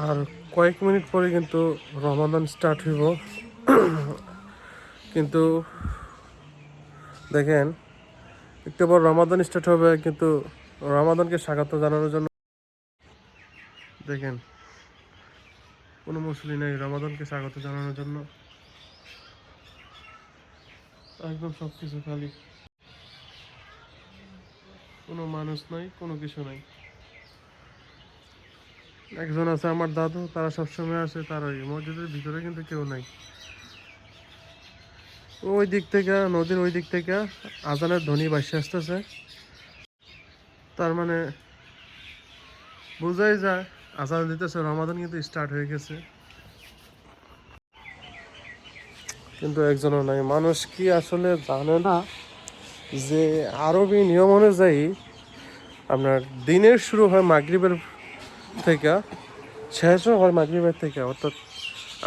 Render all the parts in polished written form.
আর কয়েক মিনিট পরে কিন্তু রমাদান স্টার্ট হইব। কিন্তু দেখেন, একটু পর রমাদান স্টার্ট হবে, কিন্তু রমাদানকে স্বাগত জানানোর জন্য দেখেন কোনো মুসলিম নেই রমাদানকে স্বাগত জানানোর জন্য। একদম সব কিছু খালি, কোনো মানুষ নাই, কোনো কিছু নাই। একজন আছে আমার দাদু, তারা সবসময় আসে, তার ওই মসজিদের ভিতরে কিন্তু কেউ নাই। ওই দিক থেকে, নদীর ওই দিক থেকে আজানের ধ্বনি ভাসে আসতেছে। তার মানে বোঝাই যায় আজান দিতেছে, রমাদান কিন্তু স্টার্ট হয়ে গেছে। কিন্তু একজনও নাই। মানুষ কি আসলে জানে না যে আরবি নিয়ম অনুযায়ী আপনার দিনের শুরু হয় মাগরিবের থেকে, শেষও হয় মাগরিবের থেকে। অর্থাৎ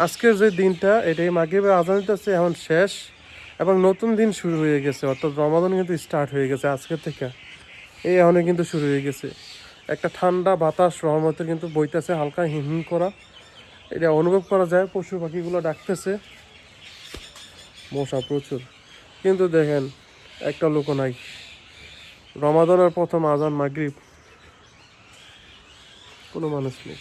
আজকের যে দিনটা, এটাই মাগরিবের আজান দিতেছে এখন শেষ, এবং নতুন দিন শুরু হয়ে গেছে। অর্থাৎ রমাদান কিন্তু স্টার্ট হয়ে গেছে আজকের থেকে। এই এখনই কিন্তু শুরু হয়ে গেছে। একটা ঠান্ডা বাতাস রহমতের কিন্তু বইতেছে, হালকা হিমহিম করা, এটা অনুভব করা যায়। পশু পাখিগুলো ডাকতেছে, মশা প্রচুর। কিন্তু দেখেন একটা লোকও নাই। রমাদানের প্রথম আজান মাগরিব, কোনো মানুষ নেই।